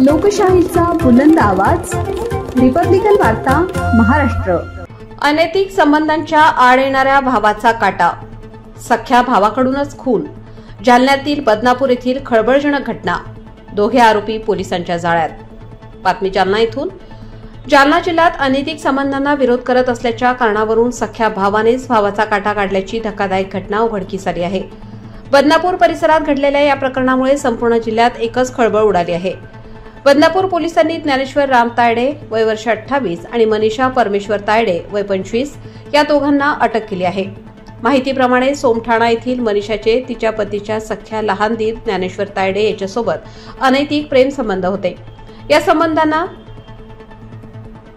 लोकशाहीचा बुलंद आवाज, रिपब्लिकन वार्ता महाराष्ट्र। अनैतिक संबंधांच्या आड येणाऱ्या भावाचा काटा, सख्या भावाकडूनच खून। जालन्यातील बदनापूर येथील खळबळजनक घटना, दोघे आरोपी पोलिसांच्या जाळ्यात। बातमी जालना येथून। जालना जिल्ह्यात अनैतिक संबंधांना विरोध करत असल्याच्या कारणावरून सख्या भावानेच भावाचा काटा काढल्याची धक्कादायक घटना उघडकीस आली आहे। बदनापूर परिसरात घडलेल्या या प्रकरणामुळे संपूर्ण जिल्ह्यात एकच खळबळ उडाली आहे। बदनापूर पोलिसांनी ज्ञानेश्वर राम तायडे वय वर्ष 28 आणि मनीषा परमेश्वर तायडे वय 25 या दोघांना अटक केली आहे। माहितीप्रमाणे सोमठाणा येथील मनीषाचे तिच्या पतीच्या सख्या लहान दीर ज्ञानेश्वर तायडे याच्यासोबत अनैतिक प्रेम संबंध होते। या संबंधांना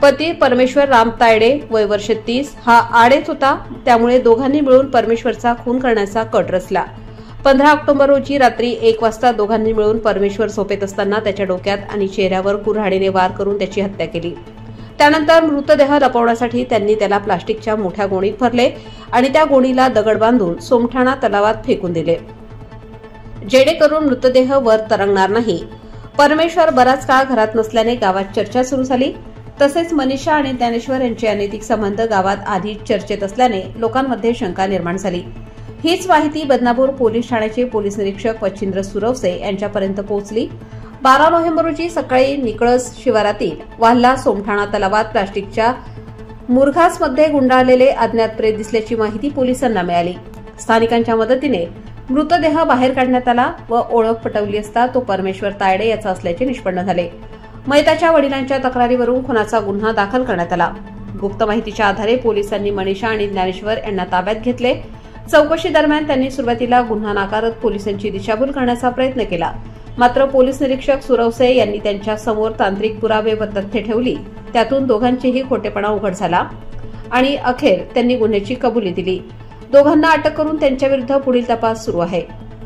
पती परमेश्वर राम तायडे वय वर्ष 30 हा आडेच होता, त्यामुळे दोघांनी मिळून परमेश्वरचा खून करण्याचा कट रचला। 15 ऑक्टोबर रोजी रात्री 1 वाजता दोघांनी मिळून परमेश्वर झोपेत असताना त्याच्या डोक्यात आणि चेहऱ्यावर कुऱ्हाडीने वार करून त्याची हत्या केली। त्यानंतर मृतदेह लपवण्यासाठी त्यांनी त्याला प्लास्टिकच्या मोठ्या गोणीत भरले आणि त्या गोणीला दगड बांधून सोमठाणा तलावात फेकून दिले, जेणेकरून मृतदेह वर तरंगणार नाही। परमेश्वर बराच काळ घरात नसल्याने गावात चर्चा सुरू झाली। तसेच मनीषा आणि ज्ञानेश्वर यांचे अनैतिक संबंध गावात आधी चर्चेत असल्याने लोकांमध्ये शंका निर्माण झाली। हीच माहिती बदनापूर पोलीस ठाण्याचे पोलीस निरीक्षक वच्छिंद्र सुरवसे यांच्यापर्यंत पोहोचली। 12 नोव्हेंबर रोजी सकाळी निकळस शिवारातील वाल्हा सोमठाणा तलावात प्लास्टिकच्या मुरघासमध्ये गुंडाळलेले अज्ञात प्रेत दिसल्याची माहिती पोलिसांना मिळाली। स्थानिकांच्या मदतीने मृतदेह बाहेर काढण्यात आला व ओळख पटवली असता तो परमेश्वर तायडे याचा असल्याचे निष्पन्न झाले। मयताच्या वडिलांच्या तक्रारीवरून खुनाचा गुन्हा दाखल करण्यात आला। गुप्त माहितीच्या आधारे पोलिसांनी मनीषा आणि ज्ञानेश्वर यांना ताब्यात घेतले। चौकशी दरम्यान त्यांनी सुरुवातीला गुन्हा नाकारत पोलिसांची दिशाभूल करण्याचा प्रयत्न केला, मात्र पोलीस निरीक्षक सुरवसे यांनी त्यांच्या समोर तांत्रिक पुरावे व तथ्ये ठेवली। त्यातून दोघांचेही खोटेपणा उघड झाला आणि अखेर त्यांनी गुन्ह्याची कबुली दिली। दोघांना अटक करून त्यांच्याविरुद्ध पुढील तपास सुरू आहे।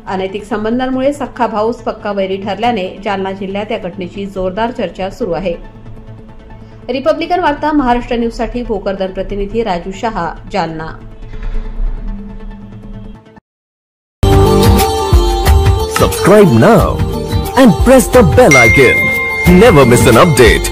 अनैतिक संबंधांमुळे सख्खा भाऊच पक्का वैरी ठरल्याने जालना जिल्ह्यात या घटनेची जोरदार चर्चा सुरू आहे। रिपब्लिकन वार्ता महाराष्ट्र न्यूजसाठी भोकरदन प्रतिनिधी Raju Shah, Jalna. Subscribe now and press the bell icon. Never miss an update.